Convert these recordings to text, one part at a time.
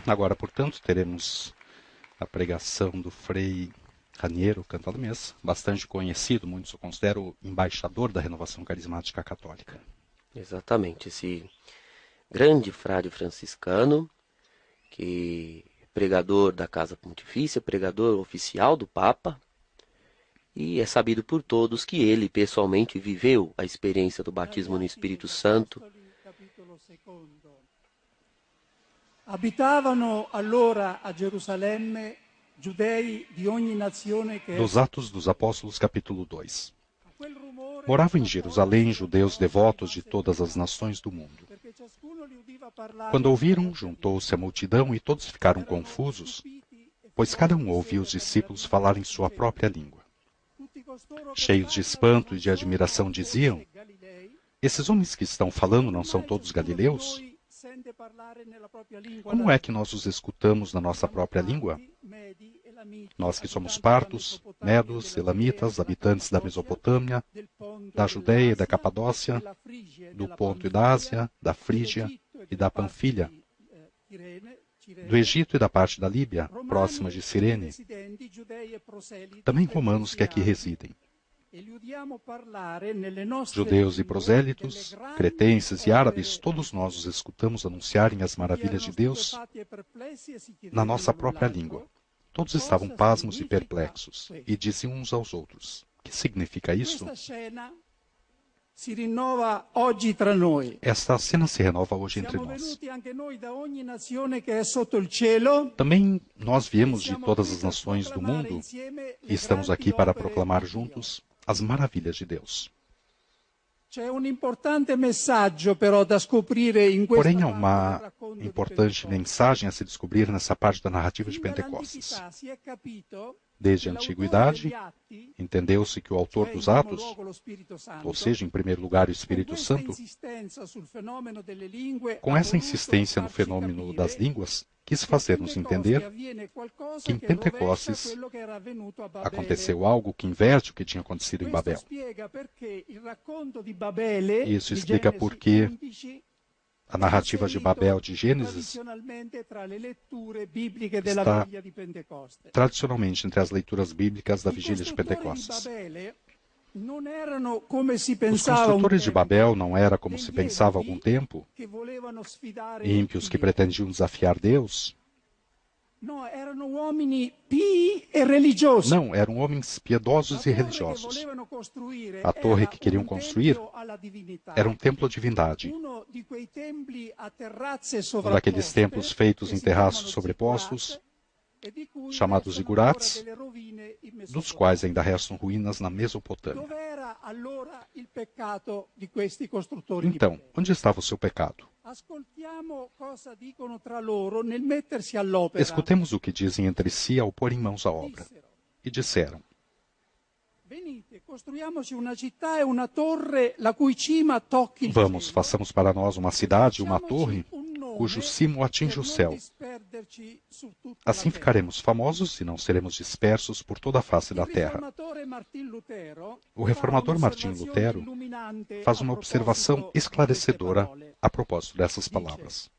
Agora, portanto, teremos a pregação do Frei Raniero Cantalamessa, bastante conhecido, muitos o consideram o embaixador da renovação carismática católica. Exatamente, esse grande frade franciscano, que é pregador da Casa Pontifícia, pregador oficial do Papa, e é sabido por todos que ele pessoalmente viveu a experiência do batismo no Espírito Santo. Abitavano allora a Gerusalemme giudei di ogni nazione che Dos Atos dos Apóstolos, capítulo 2. Moravam em Jerusalém judeus devotos de todas as nações do mundo. Quando ouviram, juntou-se a multidão e todos ficaram confusos, pois cada um ouvia os discípulos falar em sua própria língua. Cheios de espanto e de admiração diziam: esses homens que estão falando não são todos galileus? Como é que nós os escutamos na nossa própria língua? Nós que somos partos, medos, elamitas, habitantes da Mesopotâmia, da Judeia e da Capadócia, do Ponto e da Ásia, da Frígia e da Panfilha, do Egito e da parte da Líbia, próxima de Cirene, também romanos que aqui residem. Judeus e prosélitos, cretenses e árabes, todos nós os escutamos anunciarem as maravilhas de Deus na nossa própria língua. Todos estavam pasmos e perplexos, e diziam uns aos outros: que significa isso? Esta cena se renova hoje entre nós. Também nós viemos de todas as nações do mundo e estamos aqui para proclamar juntos as maravilhas de Deus. Porém, há uma importante mensagem a se descobrir nessa parte da narrativa de Pentecostes. Desde a antiguidade, entendeu-se que o autor dos Atos, ou seja, em primeiro lugar o Espírito Santo, com essa insistência no fenômeno das línguas, quis fazer-nos entender que em Pentecostes aconteceu algo que inverte o que tinha acontecido em Babel. Isso explica por que a narrativa de Babel de Gênesis está tradicionalmente entre as leituras bíblicas da Vigília de Pentecostes. Os construtores de Babel não era como se pensava há algum tempo, ímpios que pretendiam desafiar Deus. Não, eram homens piedosos e religiosos. A torre que queriam construir era um templo à divindade. Um daqueles templos feitos em terraços sobrepostos, chamados zigurates, dos quais ainda restam ruínas na Mesopotâmia. Então, onde estava o seu pecado? Escutemos o que dizem entre si ao pôr em mãos a obra. E disseram: vamos, façamos para nós uma cidade e uma torre cujo cimo atinge o céu. Assim ficaremos famosos e não seremos dispersos por toda a face da terra. O reformador Martinho Lutero faz uma observação esclarecedora a propósito dessas palavras.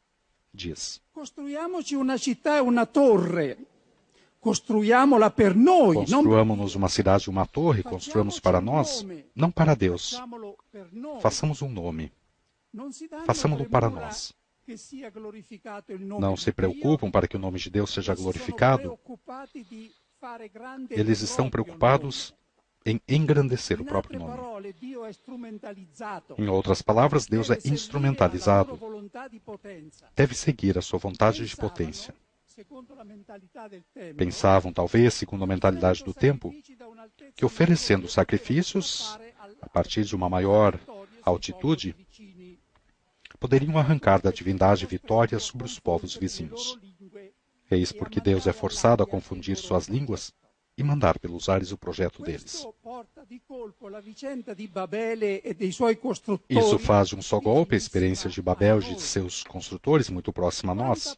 Diz: construamos uma cidade e uma torre, construamos para nós, não para Deus. Façamos um nome. Façamos-lo para nós. Não se preocupam para que o nome de Deus seja glorificado. Eles estão preocupados em engrandecer o próprio nome. Em outras palavras, Deus é instrumentalizado. Deve seguir a sua vontade de potência. Pensavam, talvez, segundo a mentalidade do tempo, que oferecendo sacrifícios, a partir de uma maior altitude, poderiam arrancar da divindade vitórias sobre os povos vizinhos. Eis porque Deus é forçado a confundir suas línguas e mandar pelos ares o projeto deles. Isso faz de um só golpe a experiência de Babel e de seus construtores, muito próxima a nós.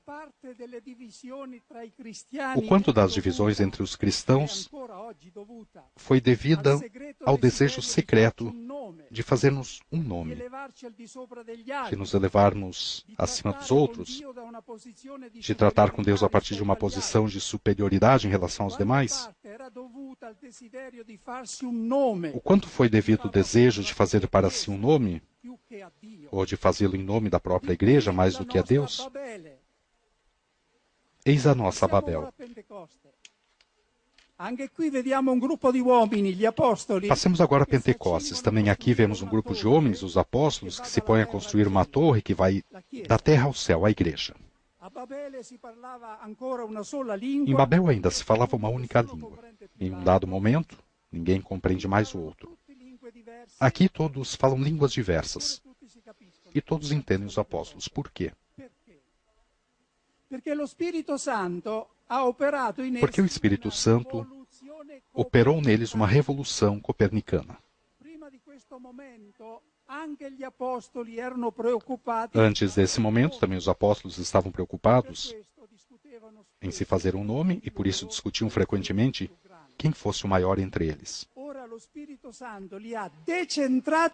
O quanto das divisões entre os cristãos foi devida ao desejo secreto de fazermos um nome, de nos elevarmos acima dos outros, de tratar com Deus a partir de uma posição de superioridade em relação aos demais. O quanto foi devido ao desejo de fazer para si um nome, ou de fazê-lo em nome da própria igreja mais do que a Deus? Eis a nossa Babel. Passemos agora a Pentecostes. Também aqui vemos um grupo de homens, os apóstolos, que se põem a construir uma torre que vai da terra ao céu, a igreja. Em Babel ainda se falava uma única língua. Em um dado momento, ninguém compreende mais o outro. Aqui todos falam línguas diversas. E todos entendem os apóstolos. Por quê? Porque o Espírito Santo operou neles uma revolução copernicana. Antes desse momento, também os apóstolos estavam preocupados em se fazer um nome e por isso discutiam frequentemente quem fosse o maior entre eles.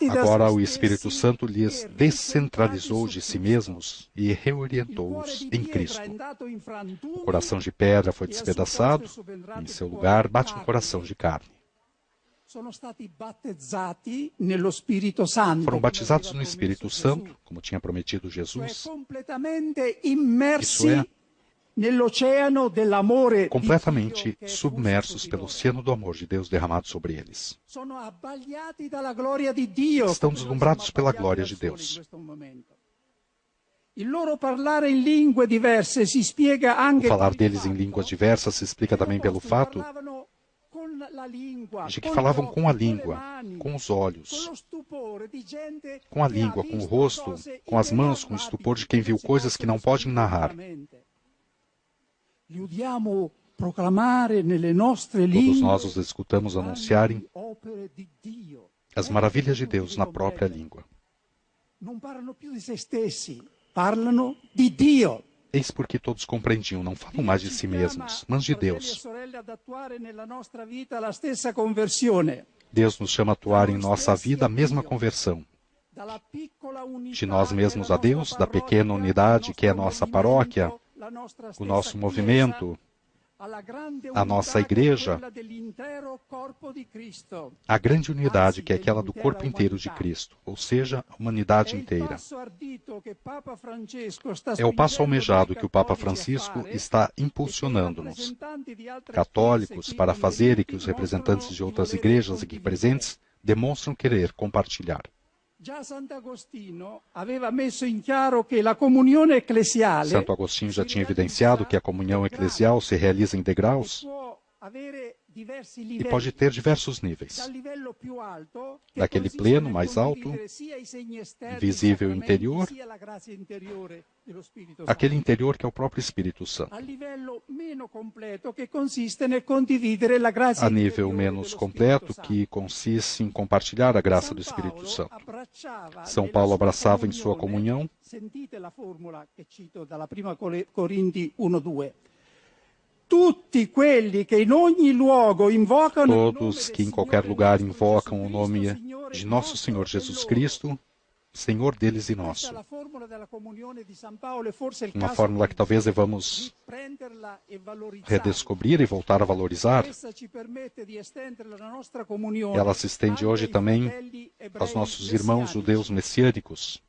Agora o Espírito Santo lhes descentralizou de si mesmos e reorientou-os em Cristo. O coração de pedra foi despedaçado, e em seu lugar bate um coração de carne. Foram batizados no Espírito Santo, como tinha prometido Jesus. Isso é, completamente submersos pelo oceano do amor de Deus derramado sobre eles. Estão deslumbrados pela glória de Deus. O falar deles em línguas diversas se explica também pelo fato de que falavam com a língua, com os olhos, com a língua, com o rosto, com as mãos, com o estupor de quem viu coisas que não podem narrar. Todos nós os escutamos anunciarem as maravilhas de Deus na própria língua. Eis porque todos compreendiam, não falam mais de si mesmos, mas de Deus. Deus nos chama a atuar em nossa vida a mesma conversão. De nós mesmos a Deus, da pequena unidade que é a nossa paróquia, o nosso movimento, a nossa igreja, a grande unidade que é aquela do corpo inteiro de Cristo, ou seja, a humanidade inteira. É o passo almejado que o Papa Francisco está impulsionando-nos, católicos, para fazer e que os representantes de outras igrejas aqui presentes demonstram querer compartilhar. Santo Agostinho já tinha evidenciado que a comunhão eclesial se realiza em degraus e pode ter diversos níveis. Daquele pleno mais alto, visível interior, aquele interior que é o próprio Espírito Santo. A nível menos completo, que consiste em compartilhar a graça do Espírito Santo. São Paulo abraçava em sua comunhão. Todos que em qualquer lugar invocam o nome de nosso Senhor Jesus Cristo, Senhor deles e nosso. Uma fórmula que talvez devamos redescobrir e voltar a valorizar. Ela se estende hoje também aos nossos irmãos judeus messiânicos.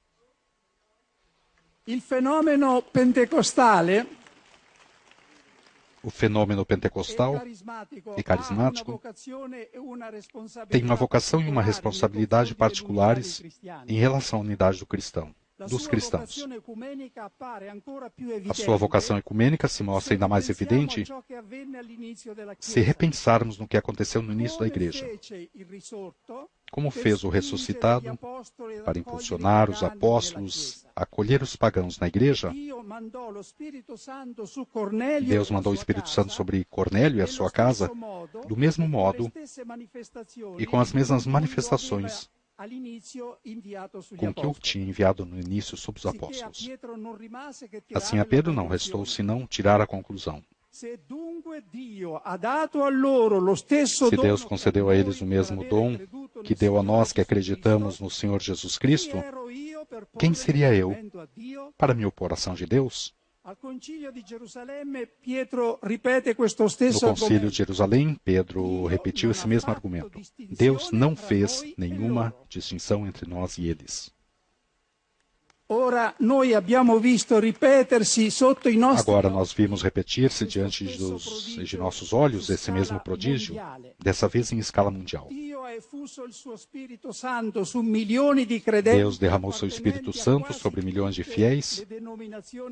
O fenômeno pentecostal e carismático tem uma vocação e uma responsabilidade particulares em relação à unidade dos cristãos. A sua vocação ecumênica se mostra ainda mais evidente se repensarmos no que aconteceu no início da Igreja. Como fez o ressuscitado para impulsionar os apóstolos a acolher os pagãos na Igreja, Deus mandou o Espírito Santo sobre Cornélio e a sua casa, do mesmo modo e com as mesmas manifestações com que o tinha enviado no início sobre os apóstolos. Assim a Pedro não restou senão tirar a conclusão. Se Deus concedeu a eles o mesmo dom que deu a nós que acreditamos no Senhor Jesus Cristo, quem seria eu para me opor à ação de Deus? No Concílio de Jerusalém, Pedro repetiu esse mesmo argumento. Deus não fez nenhuma distinção entre nós e eles. Agora nós vimos repetir-se diante de nossos olhos esse mesmo prodígio, dessa vez em escala mundial. Deus derramou seu Espírito Santo sobre milhões de fiéis,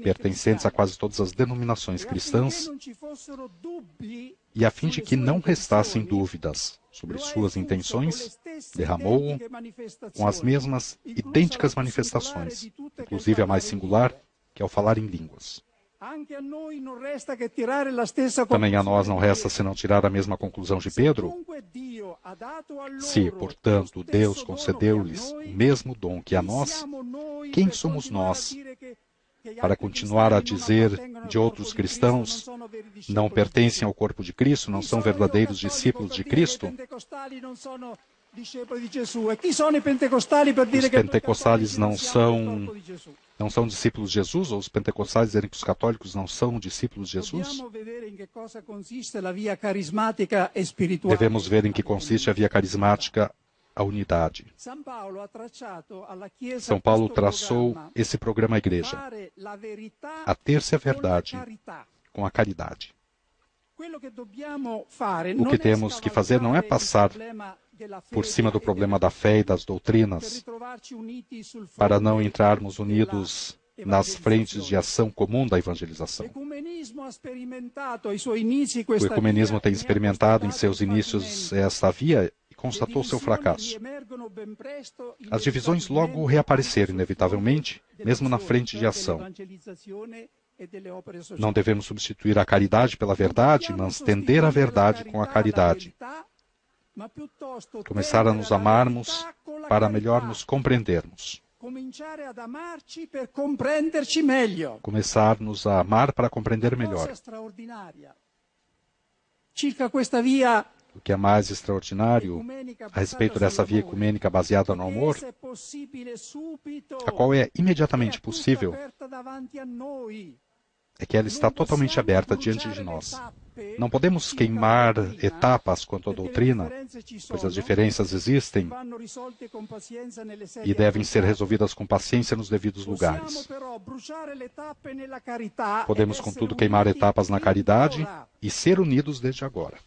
pertencentes a quase todas as denominações cristãs, e a fim de que não restassem dúvidas sobre suas intenções, derramou-o com as mesmas idênticas manifestações, inclusive a mais singular, que é o falar em línguas. Também a nós não resta senão tirar a mesma conclusão de Pedro. Se, portanto, Deus concedeu-lhes o mesmo dom que a nós, quem somos nós para continuar a dizer de outros cristãos, não pertencem ao corpo de Cristo, não são verdadeiros discípulos de Cristo? Os pentecostais não são discípulos de Jesus? Ou os pentecostais dizem que os católicos não são discípulos de Jesus? Devemos ver em que consiste a via carismática, a unidade. São Paulo traçou esse programa à igreja, a ter-se a verdade com a caridade. O que temos que fazer não é passar por cima do problema da fé e das doutrinas, para não entrarmos unidos nas frentes de ação comum da evangelização. O ecumenismo tem experimentado em seus inícios esta via e constatou seu fracasso. As divisões logo reapareceram, inevitavelmente, mesmo na frente de ação. Não devemos substituir a caridade pela verdade, mas tender a verdade com a caridade. Começar a nos amarmos para melhor nos compreendermos. Começar-nos a amar para compreender melhor. O que é mais extraordinário a respeito dessa via ecumênica baseada no amor, a qual é imediatamente possível, é que ela está totalmente aberta diante de nós. Não podemos queimar etapas quanto à doutrina, pois as diferenças existem e devem ser resolvidas com paciência nos devidos lugares. Podemos, contudo, queimar etapas na caridade e ser unidos desde agora.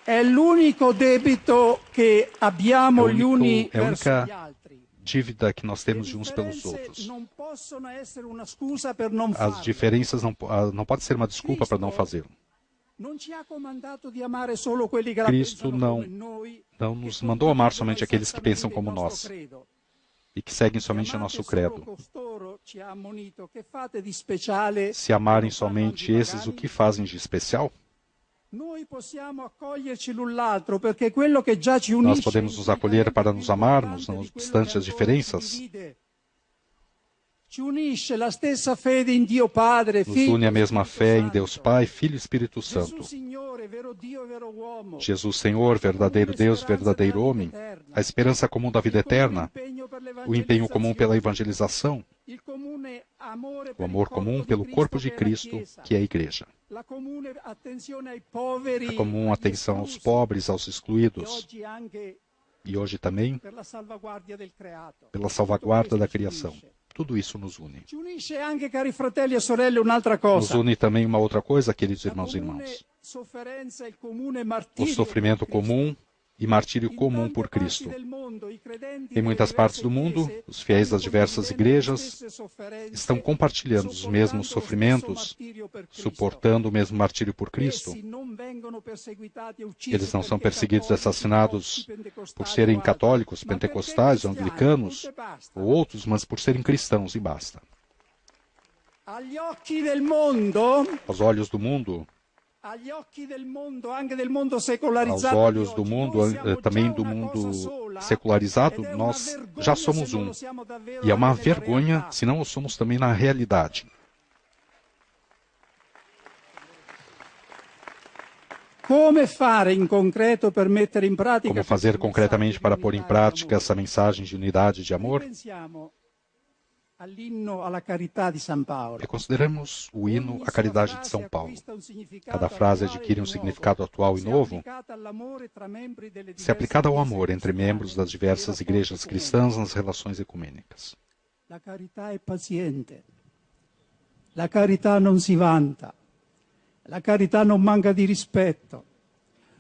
É a única dívida que nós temos de uns pelos outros. As diferenças não podem ser uma desculpa para não fazê-lo. Cristo não nos mandou amar somente aqueles que pensam como nós e que seguem somente o nosso credo. Se amarem somente esses, o que fazem de especial? Nós podemos nos acolher para nos amarmos, não obstante as diferenças. Nos une a mesma fé em Deus Pai, Filho e Espírito Santo. Jesus Senhor, verdadeiro Deus, verdadeiro homem, a esperança comum da vida eterna, o empenho comum pela evangelização, o amor comum pelo corpo de Cristo, que é a Igreja. A comum atenção aos pobres, aos excluídos, e hoje também pela salvaguarda da criação. Tudo isso nos une. Nos une também uma outra coisa, queridos irmãos e irmãos. O sofrimento comum e martírio comum por Cristo. Em muitas partes do mundo, os fiéis das diversas igrejas estão compartilhando os mesmos sofrimentos, suportando o mesmo martírio por Cristo. Eles não são perseguidos e assassinados por serem católicos, pentecostais, anglicanos ou outros, mas por serem cristãos e basta. Aos olhos do mundo, Aos olhos do mundo, também do mundo secularizado, nós já somos um. E é uma vergonha se não o somos também na realidade. Como fazer concretamente para pôr em prática essa mensagem de unidade e de amor? E consideramos o hino à caridade de São Paulo. Cada frase adquire um significado atual e novo se aplicada ao amor entre membros das diversas igrejas cristãs nas relações ecumênicas. La carità è paziente, la carità non si vanta, la carità non manca di rispetto,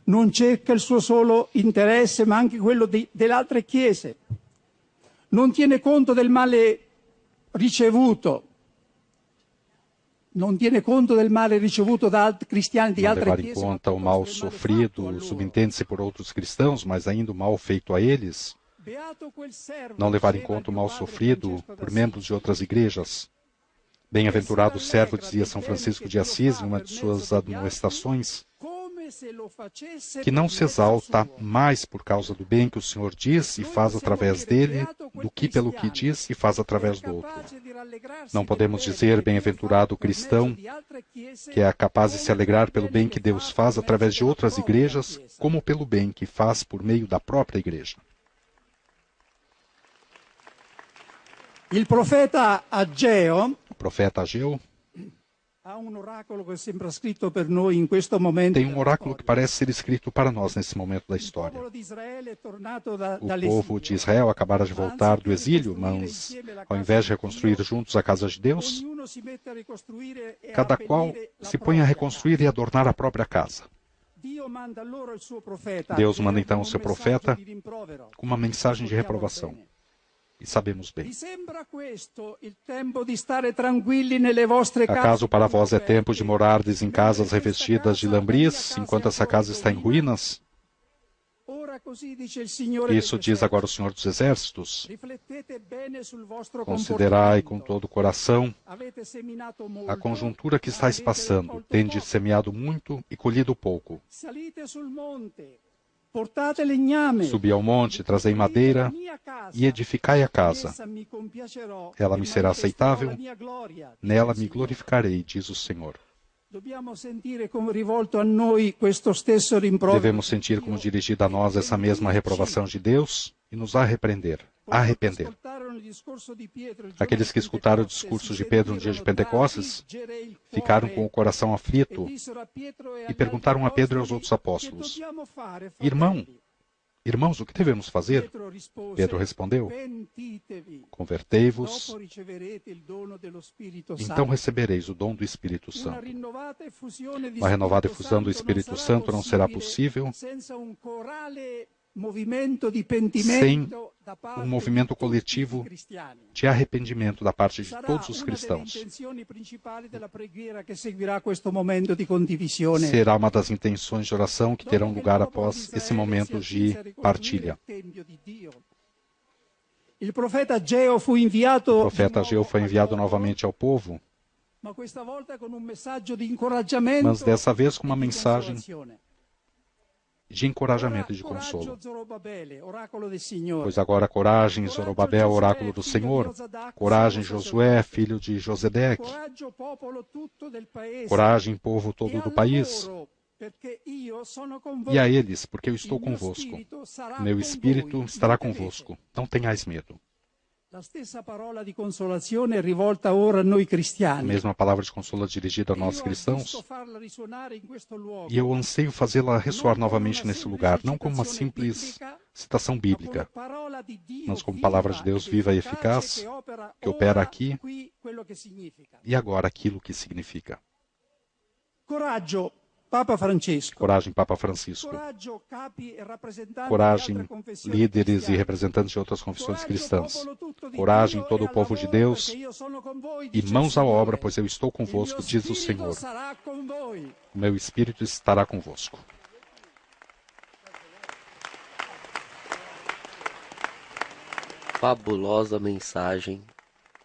non cerca il suo solo interesse ma anche quello delle altre chiese, non tiene conto del male ricevuto, da cristiani di altre chiese. Não levar em conta o mal sofrido, subentende-se por outros cristãos, mas ainda o mal feito a eles. Não levar em conta o mal sofrido por membros de outras igrejas. Bem-aventurado servo, dizia São Francisco de Assis em uma de suas admoestações, que não se exalta mais por causa do bem que o Senhor diz e faz através dele, do que pelo que diz e faz através do outro. Não podemos dizer bem-aventurado o cristão, que é capaz de se alegrar pelo bem que Deus faz através de outras igrejas, como pelo bem que faz por meio da própria igreja. O profeta Ageu tem um oráculo que parece ser escrito para nós nesse momento da história. O povo de Israel acabara de voltar do exílio, mas ao invés de reconstruir juntos a casa de Deus, cada qual se põe a reconstruir e adornar a própria casa. Deus manda então o seu profeta com uma mensagem de reprovação. E sabemos bem. Acaso para vós é tempo de morardes em casas revestidas de lambris, enquanto essa casa está em ruínas? Isso diz agora o Senhor dos Exércitos. Considerai com todo o coração a conjuntura que estáis passando. Tendes semeado muito e colhido pouco. Subi ao monte, trazei madeira e edificai a casa. Ela me será aceitável, nela me glorificarei, diz o Senhor. Devemos sentir como dirigida a nós essa mesma reprovação de Deus e nos arrepender. Aqueles que escutaram o discurso de Pedro no dia de Pentecostes ficaram com o coração aflito e perguntaram a Pedro e aos outros apóstolos: Irmãos, o que devemos fazer? Pedro respondeu: Convertei-vos, então recebereis o dom do Espírito Santo. Uma renovada efusão do Espírito Santo não será possível sem um movimento coletivo de arrependimento da parte de todos os cristãos. Será uma das intenções de oração que terão lugar após esse momento de partilha. O profeta Ageu foi enviado novamente ao povo, mas dessa vez com uma mensagem de encorajamento e de consolo. Pois agora coragem, Zorobabel, oráculo do Senhor. Coragem, Josué, filho de Josedeque. Coragem, povo todo do país. E a eles, porque eu estou convosco. Meu Espírito estará convosco. Não tenhais medo. A mesma palavra de consolo dirigida a nós cristãos, e eu anseio fazê-la ressoar novamente nesse lugar, não como uma simples citação bíblica, mas como palavra de Deus viva e eficaz, que opera aqui e agora aquilo que significa. Coragem, Papa Francisco. Coragem, líderes e representantes de outras confissões cristãs. Coragem, todo o povo de Deus. E mãos à obra, pois eu estou convosco, diz o Senhor. O meu Espírito estará convosco. Fabulosa mensagem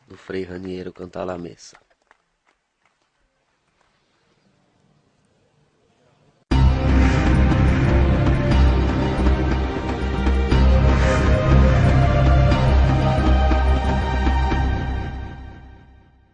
do Frei Raniero Cantalamessa.